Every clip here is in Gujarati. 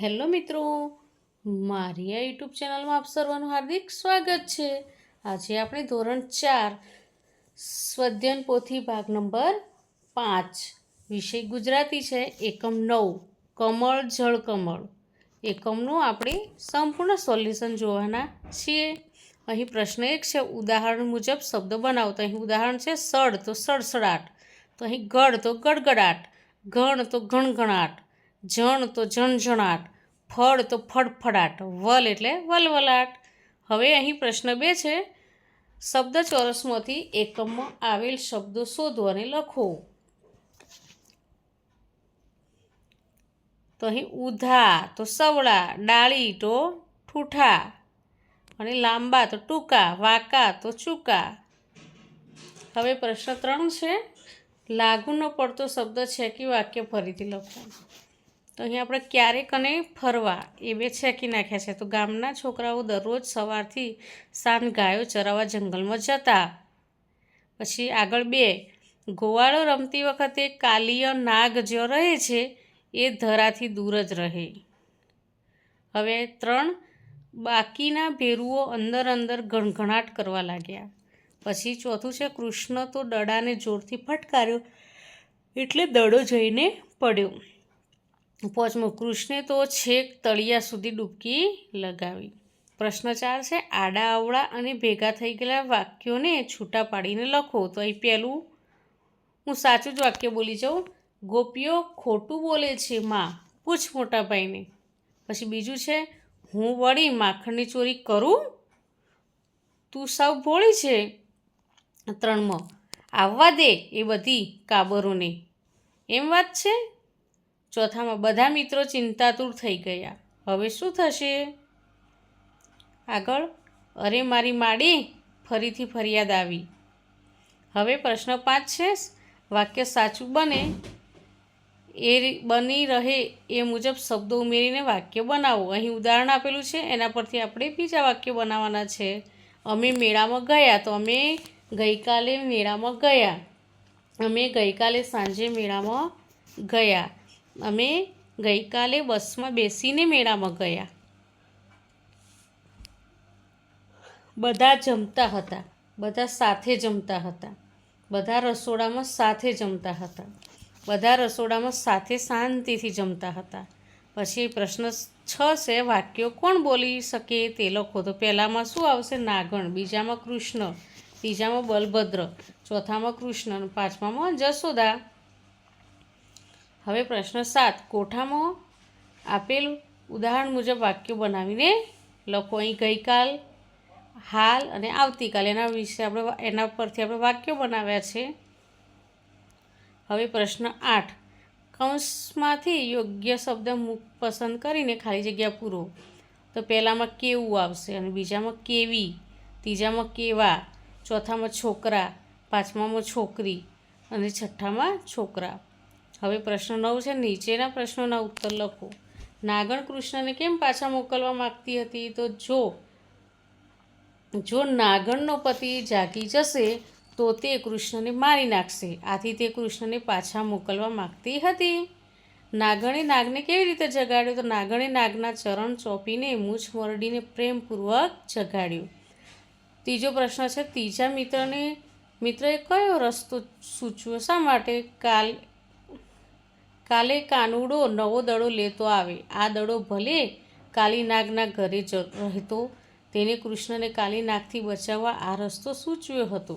હેલો મિત્રો, મારી આ યુટ્યુબ ચેનલમાં આપ સર્વનું હાર્દિક સ્વાગત છે. આજે આપણે ધોરણ 4 સ્વધ્યન પોથી ભાગ નંબર 5 વિષય ગુજરાતી છે. એકમ 9 કમળ જળકમળ એકમનું આપણે સંપૂર્ણ સોલ્યુશન જોવાના છીએ. અહીં પ્રશ્ન 1 છે, ઉદાહરણ મુજબ શબ્દો બનાવો. તો અહીં ઉદાહરણ છે સડ તો સડસડાટ, તો અહીં ગડ તો ગડગડાટ, ગણ તો ગણગણાટ, જણ તો જણજણાટ, ફળ તો ફડફડાટ, વલ એટલે વલવલાટ. હવે અહીં પ્રશ્ન 2 છે, શબ્દ ચોરસમાંથી એકમમાં આવેલ શબ્દો શોધો અને લખો. તો અહીં ઉધા તો સવળા, ડાળી તો ઠૂઠા, અને લાંબા તો ટૂંકા, વાંકા તો ચૂકા. હવે પ્રશ્ન 3 છે, લાગુ ન પડતો શબ્દ છે કે વાક્ય ફરીથી લખો. તો અહીં આપણે ક્યારેક અને ફરવા એ બે છેકી નાખ્યા છે. તો ગામના છોકરાઓ દરરોજ સવારથી સાંજ ગાયો ચરાવવા જંગલમાં જતા. પછી આગળ 2, ગોવાળો રમતી વખતે કાલિય નાગ જો રહે છે એ ધરાથી દૂર જ રહે. હવે 3, બાકીના ભેરુઓ અંદર અંદર ગણગણાટ કરવા લાગ્યા. પછી 4 છે, કૃષ્ણ તો દડાને જોરથી ફટકાર્યો એટલે દડો જઈને પડ્યો. 5, કૃષ્ણે તો છેક તળિયા સુધી ડૂબકી લગાવી. પ્રશ્ન 4 છે, આડા અવળા અને ભેગા થઈ ગયેલા વાક્યોને છૂટા પાડીને લખો. તો અહીં પહેલું હું સાચું જ વાક્ય બોલી જાઉં, ગોપીઓ ખોટું બોલે છે માં, પૂછ મોટા ભાઈને. પછી બીજું છે, હું વળી માખણની ચોરી કરું, તું સાવ ભોળી છે. 3, આવવા દે એ બધી કાબરોને, એમ વાત છે. 4, બધા મિત્રો ચિંતાતુર થઈ ગયા, હવે શું થશે. આગળ, અરે મારી માડી ફરીથી ફરિયાદ આવી. હવે પ્રશ્ન 5 છે, વાક્ય સાચું બને એ બની રહે એ મુજબ શબ્દો ઉમેરીને વાક્ય બનાવો. અહીં ઉદાહરણ આપેલું છે, એના પરથી આપણે બીજા વાક્ય બનાવવાના છે. અમે મેળામાં ગયા, તો અમે ગઈકાલે મેળામાં ગયા. અમે ગઈકાલે સાંજે મેળામાં ગયા. અમે ગઈકાલે બસમાં બેસીને મેળામાં ગયા. બધા જમતા હતા, બધા સાથે જમતા હતા. બધા રસોડામાં સાથે જમતા હતા. બધા રસોડામાં સાથે શાંતિથી જમતા હતા. પછી પ્રશ્ન 6 છે, વાક્યો કોણ બોલી શકે તે લખો. તો પહેલામાં શું આવશે, નાગણ. બીજામાં કૃષ્ણ, ત્રીજામાં બલભદ્ર, ચોથામાં કૃષ્ણ અને 5મામાં જશોદા. હવે પ્રશ્ન 7, કોઠામાં આપેલ ઉદાહરણ મુજબ વાક્યો બનાવીને લખો. અહીં ગઈકાલ, હાલ અને આવતીકાલ એના પરથી આપણે વાક્યો બનાવ્યા છે. હવે પ્રશ્ન 8, કૌંસમાંથી યોગ્ય શબ્દ પસંદ કરીને ખાલી જગ્યા પૂરો. તો પહેલામાં કેવું આવશે, અને બીજામાં કેવી, ત્રીજામાં કેવા, ચોથામાં છોકરા, 5મામાં છોકરી અને 6ઠામાં છોકરા. હવે પ્રશ્ન 9 છે, નીચેના પ્રશ્નોના ઉત્તર લખો. નાગણ કૃષ્ણને કેમ પાછા મોકલવા માગતી હતી. તો જો નાગણનો પતિ જાગી જશે તો તે કૃષ્ણને મારી નાખશે, આથી તે કૃષ્ણને પાછા મોકલવા માગતી હતી. નાગણે નાગને કેવી રીતે જગાડ્યો. તો નાગણે નાગના ચરણ ચોંપીને મૂછ મરડીને પ્રેમપૂર્વક જગાડ્યો. ત્રીજો પ્રશ્ન છે, ત્રીજા મિત્રએ કયો રસ્તો સૂચવ્યો, શા માટે. કાલે કાનુડો નવો દડો લેતો આવે, આ દડો ભલે કાલી નાગના ઘરે રહેતો, તેને કૃષ્ણને કાલી નાગથી બચાવવા આ રસ્તો સૂચવ્યો હતો.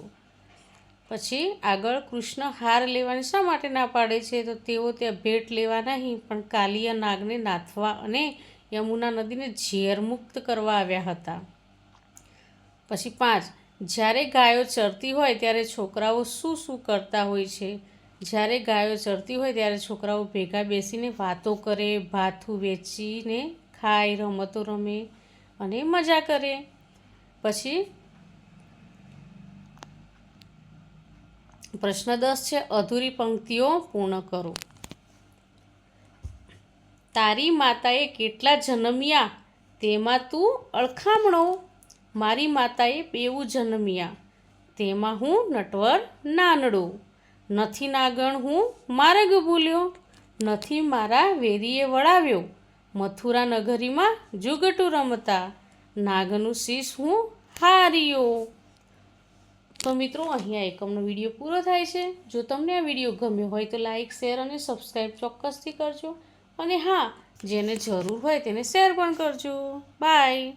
પછી આગળ, કૃષ્ણ હાર લેવાની શા માટે ના પાડે છે. તો તેઓ ત્યાં ભેટ લેવા નહીં, પણ કાલિયા નાગને નાથવા અને યમુના નદીને ઝેરમુક્ત કરવા આવ્યા હતા. પછી 5, જ્યારે ગાયો ચરતી હોય ત્યારે છોકરાઓ શું કરતા હોય છે. જ્યારે ગાયો ચરતી હોય ત્યારે છોકરાઓ ભેગા બેસીને વાતો કરે, ભાથું વેચીને ખાય, રમતો રમે અને મજા કરે. પછી પ્રશ્ન 10 છે, અધૂરી પંક્તિઓ પૂર્ણ કરો. તારી માતાએ કેટલા જન્મ્યા તેમાં તું અળખામણો, મારી માતાએ 2 જન્મ્યા તેમાં હું નટવર નાનડો, નથી નાગણ હું માર્ગ ભૂલ્યો, નથી મારા વેરીએ વળાવ્યો, મથુરા નગરીમાં જુગટુ રમતા, નાગનું શીશ હું હાર્યો. તો મિત્રો અહીંયા એકમનો વિડીયો પૂરો થાય છે. જો તમને આ વિડીયો ગમ્યો હોય તો લાઈક, શેર અને સબસ્ક્રાઈબ ચોક્કસથી કરજો. અને હા, જેને જરૂર હોય તેને શેર પણ કરજો. બાય.